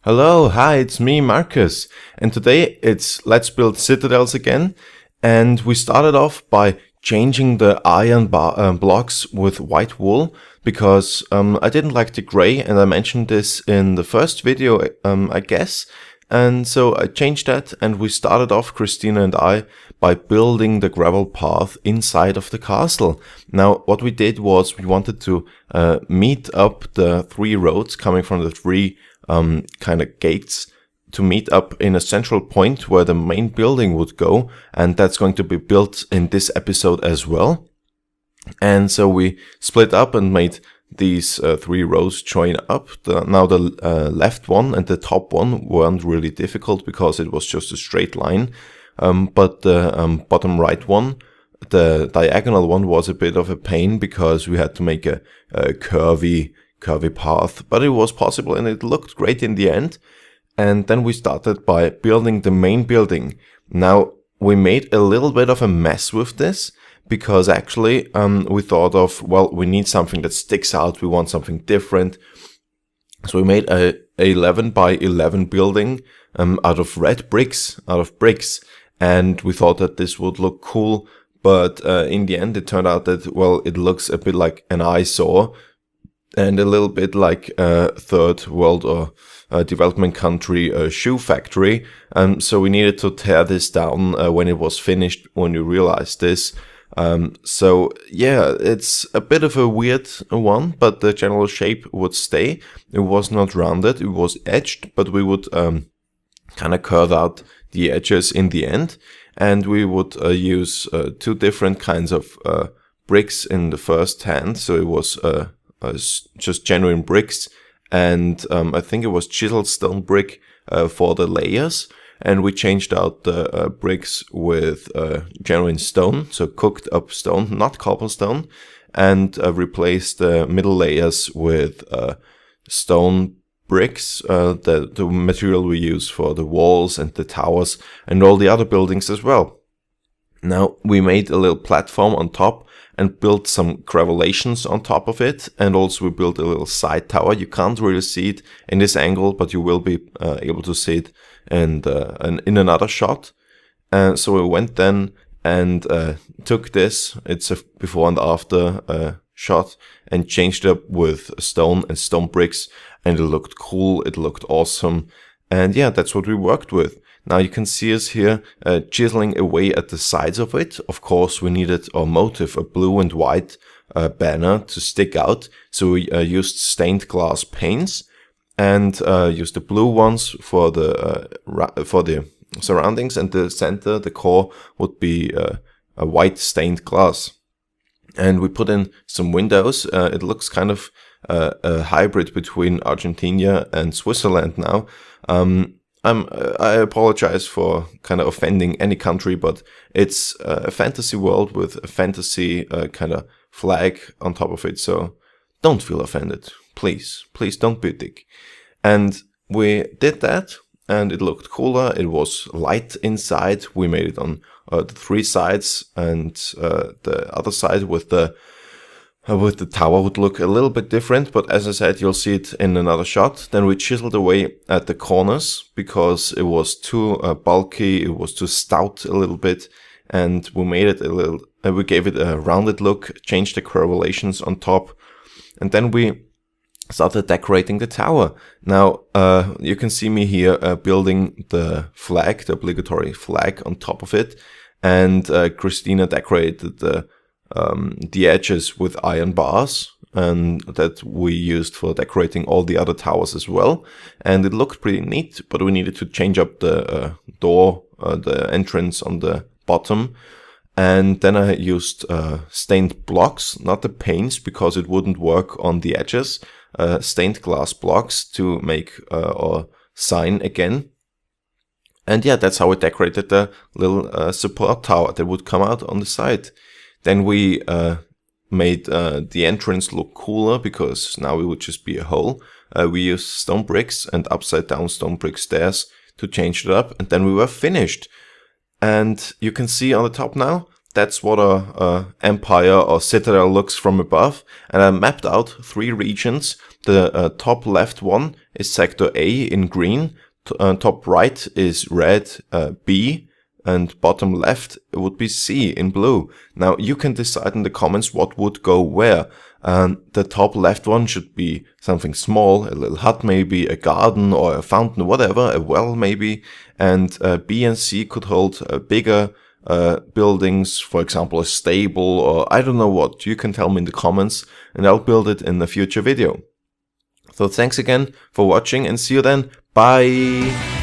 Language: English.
Hello, hi, it's me, Markus, and today it's Let's Build Citadels again, and we started off by changing the iron blocks with white wool, because I didn't like the gray, and I mentioned this in the first video, I guess, and so I changed that, and we started off, Christina and I, by building the gravel path inside of the castle. Now, what we did was we wanted to meet up the three roads coming from the three kind of gates to meet up in a central point where the main building would go, and that's going to be built in this episode as well. And so we split up and made these three rows join up. Now the left one and the top one weren't really difficult because it was just a straight line, but the bottom right one, the diagonal one, was a bit of a pain because we had to make a curvy path, but it was possible and it looked great in the end. And then we started by building the main building. Now, we made a little bit of a mess with this because actually we thought of, well, we need something that sticks out, we want something different. So we made a 11 by 11 building out of bricks, and we thought that this would look cool, but in the end it turned out that, well, it looks a bit like an eyesore and a little bit like a third world or development country shoe factory. So we needed to tear this down when it was finished, when we realized this. So yeah, it's a bit of a weird one, but the general shape would stay. It was not rounded, it was edged, but we would kind of curve out the edges in the end. And we would use two different kinds of bricks in the first hand. So it was just genuine bricks, and I think it was chiseled stone brick for the layers, and we changed out the bricks with genuine stone, so cooked up stone, not cobblestone, and replaced the middle layers with stone bricks, the material we use for the walls and the towers and all the other buildings as well. Now we made a little platform on top and built some gravelations on top of it, and also we built a little side tower. You can't really see it in this angle, but you will be able to see it in another shot. So we went then and took this, it's a before and after shot, and changed it up with stone and stone bricks, and it looked cool, it looked awesome, and yeah, that's what we worked with. Now you can see us here chiseling away at the sides of it. Of course, we needed our motif, a blue and white banner to stick out. So we used stained glass paints and used the blue ones for the surroundings, and the center, the core, would be a white stained glass. And we put in some windows. It looks kind of a hybrid between Argentina and Switzerland now. I apologize for kind of offending any country, but it's a fantasy world with a fantasy kind of flag on top of it, so don't feel offended. Please don't be a dick. And we did that, and it looked cooler. It was light inside. We made it on the three sides, and the other side with the tower would look a little bit different, but as I said, you'll see it in another shot. Then we chiseled away at the corners because it was too bulky, it was too stout a little bit, and we made it we gave it a rounded look, changed the curvations on top, and then we started decorating the tower. Now, you can see me here building the flag, the obligatory flag on top of it, and Christina decorated the edges with iron bars, and that we used for decorating all the other towers as well. And it looked pretty neat, but we needed to change up the door, the entrance on the bottom. And then I used stained blocks, not the paints, because it wouldn't work on the edges, stained glass blocks to make our sign again. And yeah, that's how we decorated the little support tower that would come out on the side. Then we made the entrance look cooler, because now it would just be a hole. We used stone bricks and upside down stone brick stairs to change it up, and then we were finished. And you can see on the top now, that's what a empire or citadel looks from above. And I mapped out 3 regions The top left one is sector A in green, top right is red, B, and bottom left would be C in blue. Now you can decide in the comments what would go where. The top left one should be something small, a little hut maybe, a garden or a fountain, whatever, a well maybe. And B and C could hold bigger buildings, for example a stable or I don't know what. You can tell me in the comments and I'll build it in a future video. So thanks again for watching and see you then. Bye!